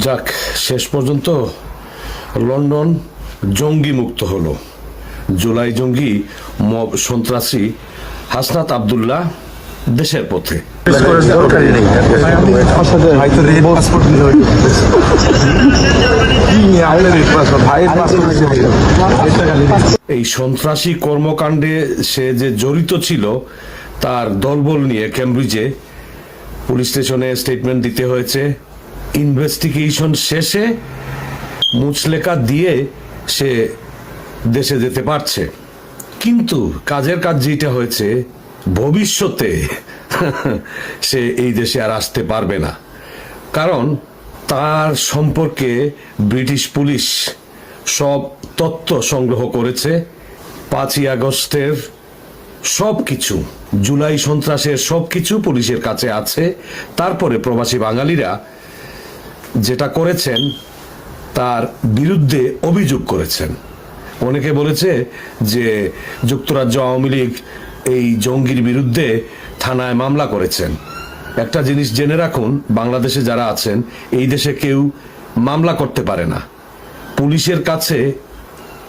যাক, শেষ পর্যন্ত লন্ডন জঙ্গি মুক্ত হলো। জুলাই জঙ্গি মব সন্ত্রাসী হাসনাত আব্দুল্লাহ দেশের পথে। এই সন্ত্রাসী কর্মকাণ্ডে সে যে জড়িত ছিল তার দলবল নিয়ে কেমব্রিজে পুলিশ স্টেশনে স্টেটমেন্ট দিতে হয়েছে। ইনভেস্টিগেশন শেষে মুচলেকা দিয়ে সে দেশে যেতে পারছে, কিন্তু কাজের কাজ যেটা হয়েছে ভবিষ্যতে সে এই দেশে আর আসতে পারবে না, কারণ তার সম্পর্কে ব্রিটিশ পুলিশ সব তথ্য সংগ্রহ করেছে। 5ই আগস্টের সবকিছু, জুলাই সন্ত্রাসের সবকিছু পুলিশের কাছে আছে। তারপরে প্রবাসী বাঙালিরা যেটা করেছেন তার বিরুদ্ধে অভিযোগ করেছেন। অনেকে বলেছে যে যুক্তরাজ্য আওয়ামী লীগ এই জঙ্গির বিরুদ্ধে থানায় মামলা করেছেন। একটা জিনিস জেনে রাখুন, বাংলাদেশে যারা আছেন, এই দেশে কেউ মামলা করতে পারে না, পুলিশের কাছে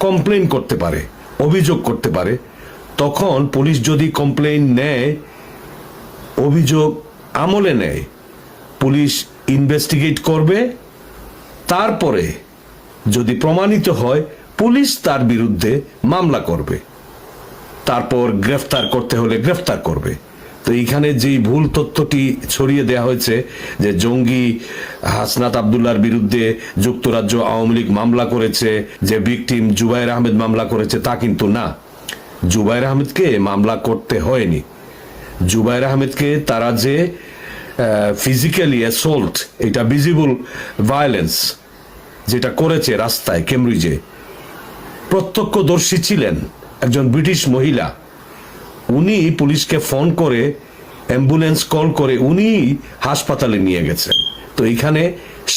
কমপ্লেইন করতে পারে, অভিযোগ করতে পারে। তখন পুলিশ যদি কমপ্লেইন নেয়, অভিযোগ আমলে নেয়, পুলিশ ইনভেস্টিগেট করবে, তারপরে যদি প্রমাণিত হয় পুলিশ তার বিরুদ্ধে মামলা করবে, তারপর গ্রেফতার করতে হলে গ্রেফতার করবে। তো এইখানে যেই ভুল তথ্যটি ছড়িয়ে দেওয়া হয়েছে যে জঙ্গি হাসনাত আব্দুল্লাহর বিরুদ্ধে যুক্তরাজ্য আওয়ামী লীগ মামলা করেছে, যে ভিকটিম জুবায়ের আহমেদ মামলা করেছে, তা কিন্তু না। জুবায়ের আহমেদকে মামলা করতে হয়নি। জুবায়ের আহমেদকে তারা যে ফিজিক্যালি অ্যাসল্ট, এটা ভিজিবল ভায়োলেন্স যেটা করেছে রাস্তায় কেমব্রিজে, প্রত্যক্ষদর্শী ছিলেন একজন ব্রিটিশ মহিলা। উনি পুলিশকে ফোন করে, অ্যাম্বুলেন্স কল করে উনি হাসপাতালে নিয়ে গেছেন। তো এইখানে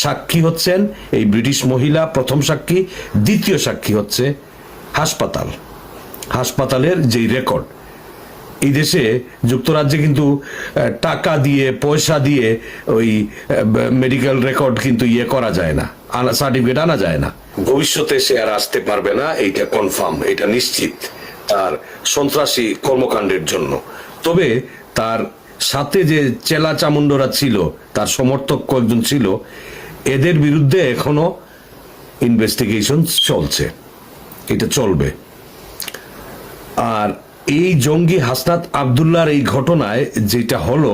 সাক্ষী হচ্ছেন এই ব্রিটিশ মহিলা, প্রথম সাক্ষী। দ্বিতীয় সাক্ষী হচ্ছে হাসপাতালের যেই রেকর্ড। এই দেশে যুক্তরাজ্যে কিন্তু টাকা দিয়ে, পয়সা দিয়ে ওই মেডিকেল রেকর্ড কিন্তু করা যায় না, সার্টিফিকেট আনা যায় না। ভবিষ্যতে সে আর আসতে পারবে না, এইটা কনফার্ম, এটা নিশ্চিত, তার সন্ত্রাসী কর্মকাণ্ডের জন্য। তবে তার সাথে যে চেলা চামুন্ডরা ছিল, তার সমর্থক কয়েকজন ছিল, এদের বিরুদ্ধে এখনো ইনভেস্টিগেশন চলছে, এটা চলবে। আর এই জঙ্গি হাসনাত আব্দুল্লাহর এই ঘটনায় যেটা হলো,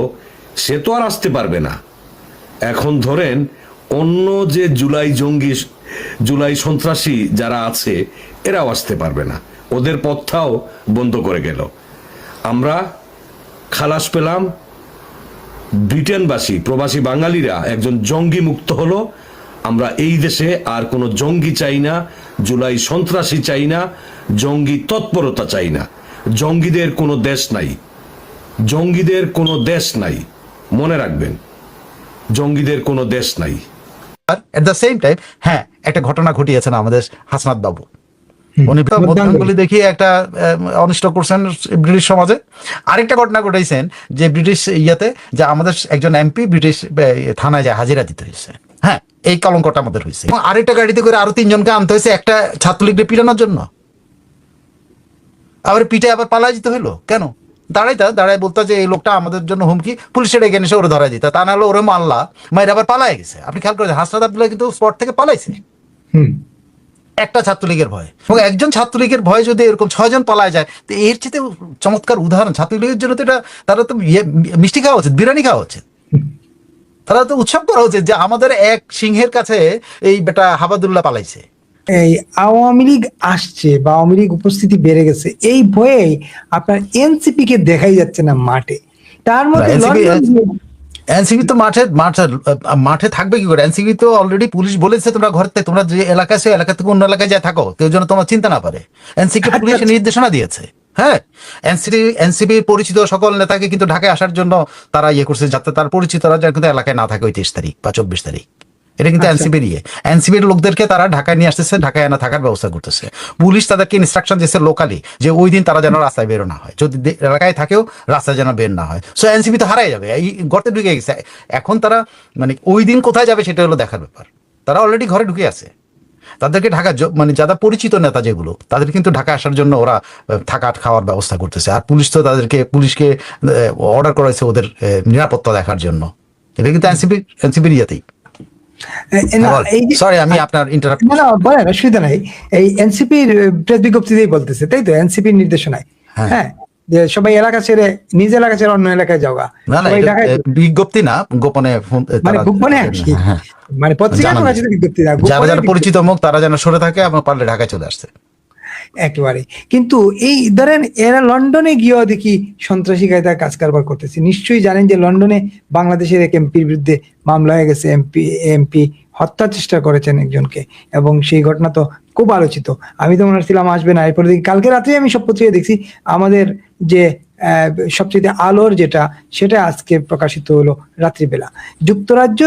সে তো আর আসতে পারবে না। এখন ধরেন অন্য যে জুলাই সন্ত্রাসী যারা আছে, এরাও আসতে পারবে না, ওদের পথটাও বন্ধ করে গেল। আমরা খালাস পেলাম, ব্রিটেনবাসী প্রবাসী বাঙালিরা একজন জঙ্গি মুক্ত হলো। আমরা এই দেশে আর কোনো জঙ্গি চাই না, জুলাই সন্ত্রাসী চাই না, জঙ্গি তৎপরতা চাই না। জঙ্গিদের কোনো দেশ নাই, জঙ্গিদের কোনো দেশ নাই, মনে রাখবেন, জঙ্গিদের কোনো দেশ নাই। এট দ্য সেম টাইম, হ্যাঁ, একটা ঘটনা ঘটিয়েছেন আমাদের হাসনাত বাবু। উনি ভোটারগুলি দেখিয়ে একটা অনিষ্ট করছেন ব্রিটিশ সমাজে। আরেকটা ঘটনা ঘটাইছেন যে ব্রিটিশ ইয়াতে, যে আমাদের একজন এমপি ব্রিটিশ থানায় যায় হাজিরা দিতে হয়েছে। হ্যাঁ, এই কলঙ্কটা আমাদের হয়েছে। এবং আরেকটা গাড়িতে করে আরো 3 জনকে আনতে হয়েছে একটা ছাত্রলীগকে পিটানোর জন্য। আবার পিঠে আবার পালাই যেতে হইলো কেন? দাঁড়ায় বলতো যে এই লোকটা আমাদের জন্য হুমকি, পুলিশের এখানে এসে ওরা ধরা দিত, তা নাহলে ওরে মাল্লা মায়ের আবার পালাই গেছে। আপনি খেয়াল করেছেন হাসনাত আব্দুল্লাহ কিন্তু স্পট থেকে পালাইছে একটা ছাত্রলীগের ভয়। এবং একজন ছাত্রলীগের ভয় যদি এরকম 6 জন পালায় যায়, তো এর চেয়ে চমৎকার উদাহরণ ছাত্রলীগের জন্য তো এটা, তারা তো মিষ্টি খাওয়া উচিত, বিরিয়ানি খাওয়া উচিত, তারা তো উৎসব করা উচিত যে আমাদের এক সিংহের কাছে এই বেটা হাবাদুল্লাহ পালাইছে। এই আওয়ামী লীগ আসছে বা আওয়ামী লীগ উপস্থিতি বেড়ে গেছে, এই ভয়ে আপনার এনসিপি কে দেখাই যাচ্ছে না মাঠে। তার মধ্যে এনসিপি তো মাঠে থাকবে কি করে? এনসিপি তো অলরেডি পুলিশ বলেছে তোমরা ঘর থেকে, তোমরা যে এলাকায় সে এলাকা থেকে অন্য এলাকায় যায় থাকো, কেউ যেন তোমার চিন্তা না পারে। এনসিপি পুলিশের নির্দেশনা দিয়েছে। হ্যাঁ, এনসিপি পরিচিত সকল নেতাকে কিন্তু ঢাকায় আসার জন্য তারা করছে, যাতে তার পরিচিতরা যেন কিন্তু এলাকায় না থাকে ওই 23 তারিখ বা 24 তারিখ। এটা কিন্তু এনসিপির লোকদেরকে তারা ঢাকায় নিয়ে আসতেছে, ঢাকায় না থাকার ব্যবস্থা করতেছে। পুলিশ তাদেরকে ইনস্ট্রাকশন দিচ্ছে লোকালি যে ওই দিন তারা যেন রাস্তায় বেরো না হয়, যদি এলাকায় থাকেও রাস্তায় যেন বের না হয়। সো এনসিপি তো হারাই যাবে, এই গর্তে ঢুকে গেছে। এখন তারা মানে ওই দিন কোথায় যাবে সেটা হলো দেখার ব্যাপার। তারা অলরেডি ঘরে ঢুকে আছে। তাদেরকে ঢাকা মানে যারা পরিচিত নেতা যেগুলো, তাদের কিন্তু ঢাকা আসার জন্য ওরা থাকা খাওয়ার ব্যবস্থা করতেছে। আর পুলিশ তো পুলিশকে অর্ডার করেছে ওদের নিরাপত্তা দেখার জন্য। এটা কিন্তু এনসিপির ইয়েতেই। সরি, আমি আপনার ইন্টারাপ্ট। না বলেন, অসুবিধা নাই। এই এনসিপির প্রেস বিজ্ঞপ্তিতেই বলতেছে, তাই তো? এনসিপির নির্দেশনায়, হ্যাঁ, যে সবাই এলাকা ছেড়ে, নিজ এলাকা ছেড়ে অন্য এলাকায় যাওয়া। না না, বিজ্ঞপ্তি না, গোপনে, মানে গোপনে আর কি, মানে পত্রিকা প্রকাশিত বিজ্ঞপ্তি না, যারা যারা পরিচিত মুখ তারা যেন সরে থাকে এবং পারলে ঢাকায় চলে আসছে একেবারে। কিন্তু এই ধরেন এরা লন্ডনে গিয়েও দেখি সন্ত্রাসী কায়দায় কাজ কারবার করতেছে। নিশ্চয়ই জানেন যে লন্ডনে বাংলাদেশের এক এমপির বিরুদ্ধে মামলা হয়ে গেছে। এমপি হত্যার চেষ্টা করেছেন একজনকে, এবং সেই ঘটনা তো খুব আলোচিত। আমি তো মনে হচ্ছিলাম আসবে না, এরপরে দেখি কালকে রাত্রে আমি সব পত্রিকায় দেখছি আমাদের যে সবচেয়ে আলোর যেটা, সেটা আজকে প্রকাশিত হলো রাত্রিবেলা। যুক্তরাজ্যে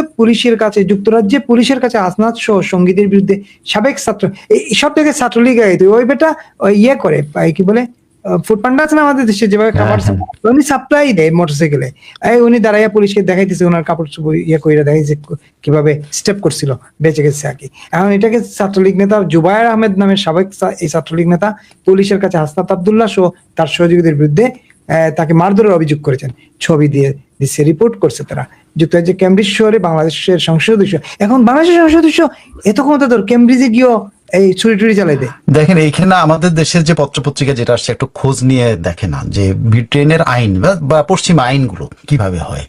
পুলিশের কাছে হাসনাত সহ সঙ্গীদের বিরুদ্ধে সাবেক ছাত্র, এই সব থেকে ছাত্রলীগ ওই বেটা ইয়ে করে, কি বলে, ফুড পান্ডা আছে না আমাদের দেশে, যেভাবে খাবার উনি সাপ্লাই দেয় মোটরসাইকেলে, উনি দাঁড়াইয়া পুলিশকে দেখাইতেছে ওনার কাপড় ইয়ে করে দেখাইছে কিভাবে স্টেপ করছিল, বেঁচে গেছে আর কি। এখন এটাকে ছাত্রলীগ নেতা জুবায়ের আহমেদ নামের সাবেক এই ছাত্রলীগ নেতা পুলিশের কাছে হাসনাত আব্দুল্লাহ সহ তার সহযোগীদের বিরুদ্ধে তাকে মারধরের অভিযোগ করেছেন। ছবি দিয়ে দিচ্ছে, রিপোর্ট করছে তারা। যুক্তরাজ্যের কেমব্রিজ শহরে বাংলাদেশের সংসদ সদস্য, এখন বাংলাদেশের সংসদ সদস্য এত ক্ষমতা তোর, কেমব্রিজে গিয়েও এই চুরি টুরি চালাই দেয়। দেখেন এইখানে আমাদের দেশের যে পত্রপত্রিকা যেটা আসছে, একটু খোঁজ নিয়ে দেখে না যে ব্রিটেনের আইন বা পশ্চিমা আইনগুলো কিভাবে হয়।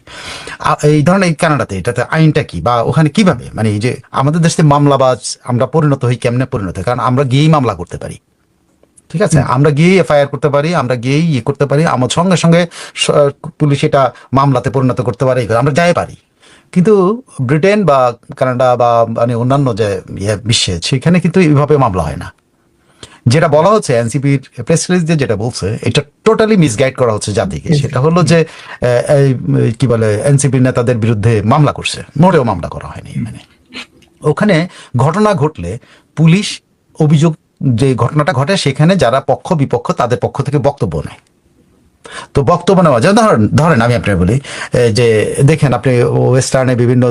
এই ধরনের কানাডাতে এটাতে আইনটা কি, বা ওখানে কিভাবে, মানে এই যে আমাদের দেশে মামলাবাজ আমরা পরিণত হই, কেমনে পরিণত হয়? কারণ আমরা গিয়েই মামলা করতে পারি, ঠিক আছে, আমরা গিয়েই এফআইআর করতে পারি, আমরা গিয়েই ইয়ে করতে পারি, আমার সঙ্গে সঙ্গে পুলিশ এটা মামলাতে পরিণত করতে পারে, আমরা যাই পারি। কিন্তু ব্রিটেন বা কানাডা বা মানে অন্যান্য যে বিশ্বে, সেখানে কিন্তু এইভাবে মামলা হয় না। যেটা বলা হচ্ছে এনসিপির প্রেস রিলিজ দিয়ে যেটা বলছে, এটা টোটালি মিসগাইড করা হচ্ছে জাতিকে। সেটা হলো যে কি বলে, এনসিপির নেতাদের বিরুদ্ধে মামলা করছে, মোটেও মামলা করা হয়নি। মানে ওখানে ঘটনা ঘটলে পুলিশ অভিযোগ, যে ঘটনাটা ঘটে সেখানে যারা পক্ষ বিপক্ষ তাদের পক্ষ থেকে বক্তব্য নেয়। তো বক্তব্য নেওয়া যায়, ধরেন আমি আপনাকে বলি যে দেখেন আপনি ওয়েস্টার্নে বিভিন্ন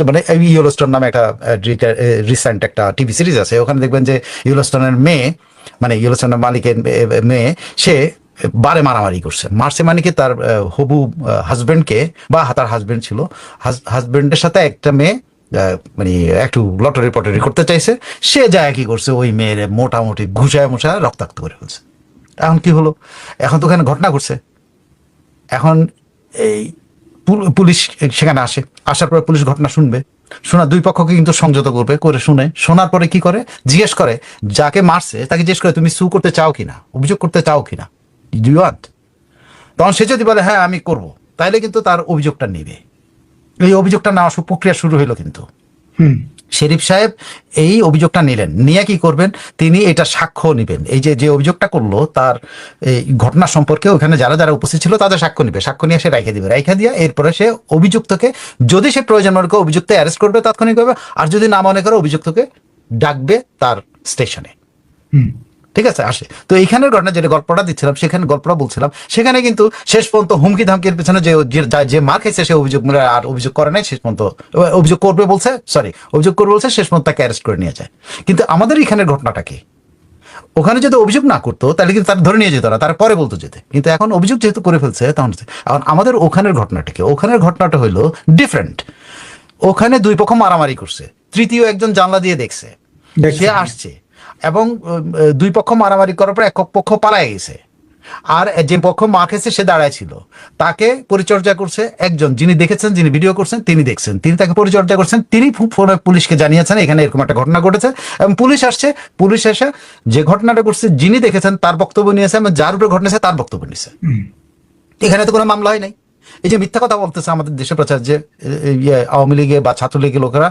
মানে ইয়েলোস্টোন নামে একটা রিসেন্ট একটা টিভি সিরিজ আছে, ওখানে দেখবেন যে ইয়েলোস্টোনের মেয়ে, মানে ইয়েলোস্টোনের মালিকের মেয়ে, সে বারে মারামারি করছে, মারছে মানে কি তার হবু হাজবেন্ডকে, বা তার হাজবেন্ড ছিল, হাজবেন্ডের সাথে একটা মেয়ে মানে একটু লটারি পটারি করতে চাইছে, সে যায় কি করছে, ওই মেয়ের মোটামুটি ঘুষায় মুছায় রক্তাক্ত করে ফেলছে। এখন কি হলো, এখন তো ওখানে ঘটনা ঘটছে, এখন এই পুলিশ সেখানে আসার পরে পুলিশ ঘটনা শুনবে, শোনা দুই পক্ষকে কিন্তু সংযত করবে, করে শোনার পরে কি করে, জিজ্ঞেস করে যাকে মারছে তাকে জিজ্ঞেস করে তুমি সু করতে চাও কিনা, অভিযোগ করতে চাও কিনা, ডু ইউ ওয়ান্ট? তখন সে যদি বলে হ্যাঁ আমি করব, তাহলে কিন্তু তার অভিযোগটা নিবে। এই অভিযোগটা নেওয়া প্রক্রিয়া শুরু হইলো। কিন্তু শেরিফ সাহেব এই অভিযোগটা নিলেন, নিয়ে কি করবেন, তিনি এটা সাক্ষ্য নিবেন। এই যে অভিযোগটা করলো তার এই ঘটনা সম্পর্কে ওখানে যারা যারা উপস্থিত ছিল তাদের সাক্ষ্য নিবে, সাক্ষ্য নিয়ে সে রেখে দিবে, রেখে দিয়ে এরপরে সে অভিযুক্তকে, যদি সে প্রয়োজন মনে করে অভিযুক্ত অ্যারেস্ট করবে তাৎক্ষণিকভাবে, আর যদি না মনে করে অভিযুক্তকে ডাকবে তার স্টেশনে। ঠিক আছে, আসে। তো এইখানের ঘটনা যেটা গল্পটা দিচ্ছিলাম, সেখানে গল্পটা বলছিলাম, সেখানে কিন্তু শেষ পর্যন্ত হুমকি ধামকির পেছনে যে মার খাইছে সে অভিযোগ আর অভিযোগ করে নাই, শেষ পর্যন্ত অভিযোগ করবে বলছে, শেষ পর্যন্ত তাকে অ্যারেস্ট করে নিয়ে যায়। কিন্তু আমাদের এখানের ঘটনাটা কি, ওখানে যদি অভিযোগ না করতো তাহলে কিন্তু তার ধরে নিয়ে যেত না, তার পরে বলতো যেতে, কিন্তু এখন অভিযোগ যেহেতু করে ফেলছে তখন আমাদের ওখানের ঘটনাটা কি, ওখানের ঘটনাটা হইলো ডিফারেন্ট। ওখানে দুই পক্ষ মারামারি করছে, তৃতীয় একজন জানলা দিয়ে দেখছে, সে আসছে, এবং দুই পক্ষ মারামারি করার পর এক পক্ষ পালায় গেছে, আর যে পক্ষ মা খেয়েছে সে দাঁড়ায় ছিল, তাকে পরিচর্যা করছে একজন, যিনি দেখেছেন, যিনি ভিডিও করছেন, তিনি দেখছেন, তিনি তাকে পরিচর্যা করছেন, তিনি ফোনে পুলিশকে জানিয়েছেন এখানে এরকম একটা ঘটনা ঘটেছে, এবং পুলিশ আসছে, পুলিশ এসে যে ঘটনাটা করছে যিনি দেখেছেন তার বক্তব্য নিয়েছে, এবং যার উপরে ঘটনাছে তার বক্তব্য নিয়েছে। এখানে তো কোনো মামলা হয় নাই। এই যে মিথ্যা কথা বলতেছে আমাদের দেশে প্রচার, যে আওয়ামী লীগে বা ছাত্রলীগের লোকেরা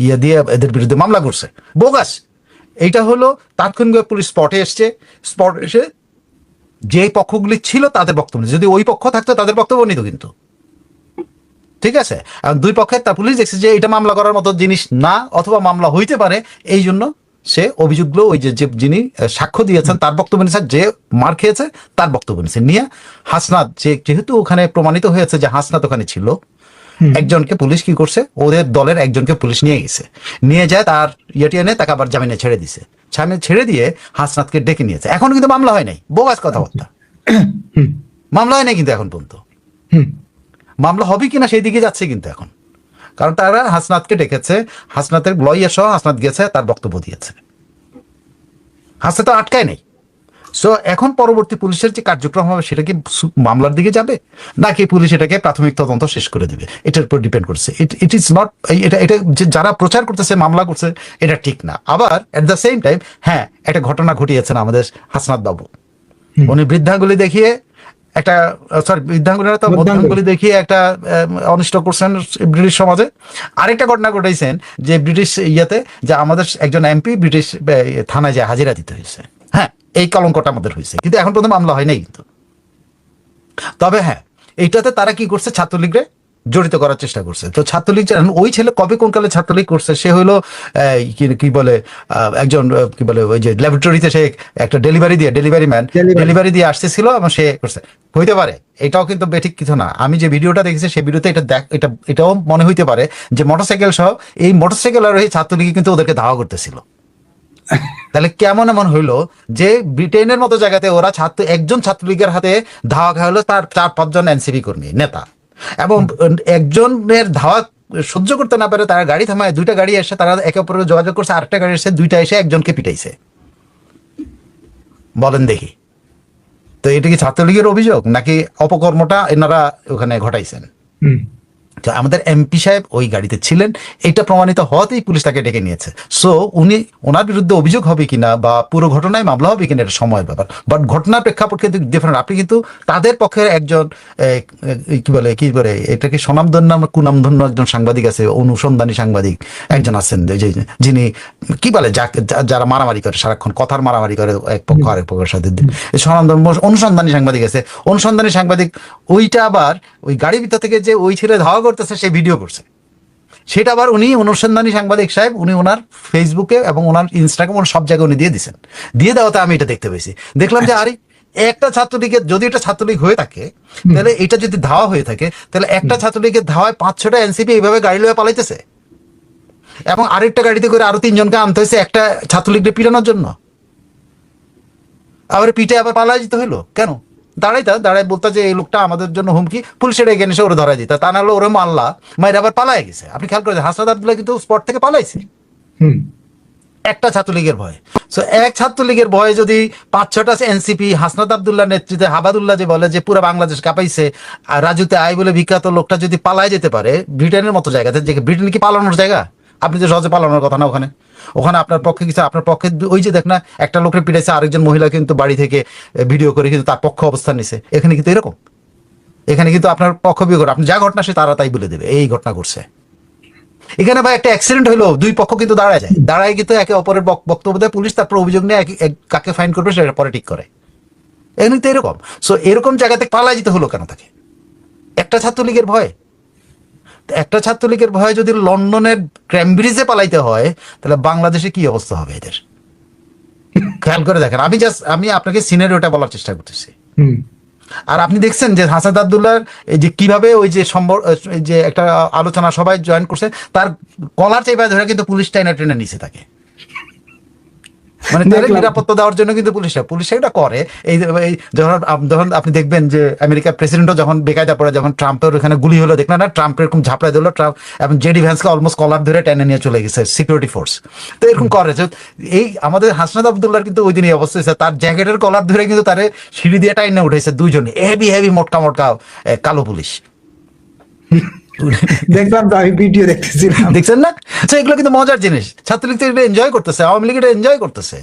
ইয়ে দিয়ে এদের বিরুদ্ধে মামলা করছে, বোগাস। এইটা হলো তাৎক্ষণিকভাবে পুলিশ স্পটে এসে যে পক্ষগুলি ছিল তাদের বক্তব্য, যদি ওই পক্ষ থাকতো তাদের বক্তব্য নিত কিন্তু, ঠিক আছে। দুই পক্ষের তার পুলিশ দেখছে যে এটা মামলা করার মতো জিনিস না, অথবা মামলা হইতে পারে, এই জন্য সে অভিযোগগুলো ওই যে যিনি সাক্ষ্য দিয়েছেন তার বক্তব্য নিয়েছে, যে মার খেয়েছে তার বক্তব্য নিয়েছে, নিয়ে হাসনাত যেহেতু ওখানে প্রমাণিত হয়েছে যে হাসনাত ওখানে ছিল, একজনকে পুলিশ কি করছে, ওদের দলের একজনকে পুলিশ নিয়ে গেছে, নিয়ে যায় তার ইয়েটি এনে তাকে আবার জামিনে ছেড়ে দিছে, জামিনে ছেড়ে দিয়ে হাসনাতকে ডেকে নিয়েছে। এখন কিন্তু মামলা হয় নাই, বোগাস কথাবার্তা, মামলা হয় নাই কিন্তু এখন পর্যন্ত। মামলা হবে কিনা সেই দিকে যাচ্ছে কিন্তু এখন, কারণ তারা হাসনাতকে ডেকেছে, হাসনাতের লয়ার সহ হাসনাত গেছে, তার বক্তব্য দিয়েছে, হাসনাত তো আটকায় নাই। সো এখন পরবর্তী পুলিশের যে কার্যক্রম হবে সেটা কি মামলার দিকে যাবে, নাকি পুলিশ এটাকে প্রাথমিক তদন্ত শেষ করে দিবে, এটার উপর ডিপেন্ড করছে। ইট ইজ নট, এটা এটা যারা প্রচার করতেছে মামলা করছে এটা ঠিক না। আবার এট দ্য সেম টাইম হ্যাঁ একটা ঘটনা ঘটিয়েছেন আমাদের হাসনাত বাবু, উনি বৃদ্ধাঙ্গুলি দেখিয়ে একটা বৃদ্ধাঙ্গুলি দেখিয়ে একটা অনিষ্ট করছেন ব্রিটিশ সমাজে। আরেকটা ঘটনা ঘটাইছেন যে ব্রিটিশ ইয়েতে যে আমাদের একজন এমপি ব্রিটিশ থানায় যায় হাজিরা দিতে হয়েছে। হ্যাঁ, এই কলঙ্কটা আমাদের হয়েছে, কিন্তু এখন পর্যন্ত মামলা হয় নাই কিন্তু। তবে হ্যাঁ, এইটাতে তারা কি করছে, ছাত্রলীগরে জড়িত করার চেষ্টা করছে। তো ছাত্রলীগ, ওই ছেলে কবে কোন কালে ছাত্রলীগ করছে, সে হলো কি বলে একজন কি বলে ওই যে ল্যাবরেটরিতে সে একটা ডেলিভারি দিয়ে আসতেছিল এবং সে করছে। হইতে পারে, এটাও কিন্তু বেঠিক কিছু না। আমি যে ভিডিওটা দেখেছি সেই ভিডিওতে এটাও মনে হইতে পারে যে মোটরসাইকেল সহ এই মোটরসাইকেল আর এই ছাত্রলীগ কিন্তু ওদেরকে ধাওয়া করতেছিল। তাহলে কেমন এমন হইলো যে ব্রিটেনের মতো জায়গাতে ওরা একজন ছাত্রলীগের হাতে ধাওয়া খাওয়া হলো তার 4-5 জন এনসিপি কর্মী নেতা, এবং একজনের ধাওয়া সহ্য করতে না পারে তারা গাড়ি থামায়, 2টা গাড়ি এসে তারা একে অপরের যোগাযোগ করছে, আরেকটা গাড়ি এসে 2টা এসে একজনকে পিটাইছে। বলেন দেখি, তো এটা কি ছাত্রলীগের অভিযোগ নাকি অপকর্মটা এনারা ওখানে ঘটাইছেন? তো আমাদের এমপি সাহেব ওই গাড়িতে ছিলেন, এটা প্রমাণিত হওয়াতেই পুলিশ তাকে ডেকে নিয়েছে। সো ওনার বিরুদ্ধে অভিযোগ হবে কিনা বা পুরো ঘটনায় মামলা হবে কিনা এটা সময়ের ব্যাপার, বাট ঘটনার প্রেক্ষাপট কিন্তু ডিফারেন্ট। আপনি কিন্তু তাদের পক্ষে একজন কি বলে এটাকে স্বনামধন্য কুনামধন্য একজন সাংবাদিক আছে, অনুসন্ধানী সাংবাদিক একজন আছেন যিনি কি বলে যারা মারামারি করে, সারাক্ষণ কথার মারামারি করে এক পক্ষ আরেক পক্ষের সাথে, অনুসন্ধানী সাংবাদিক আছে। অনুসন্ধানী সাংবাদিক ওইটা আবার ওই গাড়ির ভিতর থেকে যে ওই ছেলে ধাওয়া করতেছে সে ভিডিও করছে, সেটা আবার উনি অনুসন্ধানী সাংবাদিক সাহেব উনি ওনার ফেসবুকে এবং ওনার ইনস্টাগ্রাম সব জায়গায় উনি দিয়ে দিচ্ছেন। দিয়ে দেওয়াতে আমি এটা দেখতে পেয়েছি, দেখলাম যে আরে একটা ছাত্রলীগের, যদি এটা ছাত্রলীগ হয়ে থাকে তাহলে এটা যদি ধাওয়া হয়ে থাকে তাহলে একটা ছাত্রলীগের ধাওয়ায় 5-6টা এনসিপি এইভাবে গাড়ি লয়ে পালাইতেছে, এবং আরেকটা গাড়িতে করে আরো 3 জনকে আনতে হয়েছে একটা ছাত্রলীগকে পিটানোর জন্য। আবার পিঠে আবার পালাই যেতে হইলো কেন? দাঁড়াই বলতো যে এই লোকটা আমাদের জন্য হুমকি, পুলিশের এগেনে এসে ওরা ধরা দিত, তা নাহলে ওরা মাল্লা মায়ের আবার পালাই গেছে। আপনি খেয়াল করেছেন হাসনাত আব্দুল্লাহ কিন্তু স্পট থেকে পালাইছে একটা ছাত্রলীগের ভয়ে। সো এক ছাত্রলীগের ভয়ে যদি 5-6টা এনসিপি হাসনাত আব্দুল্লাহ নেতৃত্বে হাবাদুল্লাহ যে বলে যে পুরো বাংলাদেশ কাঁপাইছে আর রাজুতে আই বলে বিখ্যাত লোকটা যদি পালাই যেতে পারে ব্রিটেনের মতো জায়গাতে, যে ব্রিটেন কি পালানোর জায়গা? আপনি যে সহজে পালানোর কথা না, ওখানে আপনার পক্ষে কিছু, আপনার পক্ষে ওই যে দেখ না একটা লোকের পিটাইছে, আরেকজন মহিলা কিন্তু বাড়ি থেকে ভিডিও করে কিন্তু তার পক্ষ অবস্থান নিছে। এখানে কিন্তু এরকম, এখানে কিন্তু আপনার পক্ষ বিয়োগ, আপনি যা ঘটনা সে তারা তাই বলে দেবে এই ঘটনা করছে। এখানে ভাই একটা অ্যাক্সিডেন্ট হলো, 2 পক্ষ কিন্তু দাঁড়ায় কিন্তু একে অপরের বক্তব্য দেয়, পুলিশ তারপর অভিযোগ নিয়ে কাকে ফাইন করবে সেটা পরে ঠিক করে। এখানে তো এরকম। সো এরকম জায়গাতে পালাই যেতে হলো কেন তাকে? একটা ছাত্রলীগের ভয়। একটা ছাত্রলীগের ভয়ে যদি লন্ডনের ক্যামব্রিজে পালাইতে হয় তাহলে বাংলাদেশে কি অবস্থা হবে এদের? খেয়াল করে দেখেন, আমি আপনাকে সিনারিওটা বলার চেষ্টা করতেছি। আর আপনি দেখছেন যে হাসনাত আব্দুল্লাহর এই যে কিভাবে ওই যে একটা আলোচনা সবাই জয়েন করছে, তার কলার চেপে ধরে কিন্তু পুলিশ ট্রেনে নিচে থাকে, মানে তাদের নিরাপত্তা দেওয়ার জন্য কিন্তু পুলিশ এটা করে। এই যখন আপনি দেখবেন যে আমেরিকার প্রেসিডেন্টও যখন বেকায়দা পড়ে, যখন ট্রাম্পের ওখানে গুলি হলো দেখলেন না, ট্রাম্প এরকম ঝাপড়ায় দিল, ট্রাম্প এবং জেডি ভ্যান্সকে অলমোস্ট কলার ধরে টেনে নিয়ে চলে গেছে সিকিউরিটি ফোর্স। তো এরকম করে এই আমাদের হাসনাত আব্দুল্লাহর কিন্তু ওই দিনই অবস্থা হয়েছে, তার জ্যাকেটের কলার ধরে কিন্তু তারে সিঁড়ি দিয়ে টাইনে উঠেছে 2 জনে, হেভি মোটকা কালো পুলিশ। দেখলাম তো, আমি ভিডিও দেখতেছিলাম, দেখছেন না? এগুলো কিন্তু মজার জিনিস। ছাত্রলীগ তো এনজয় করতেছে, আওয়ামী লীগ এটা এনজয় করতেছে।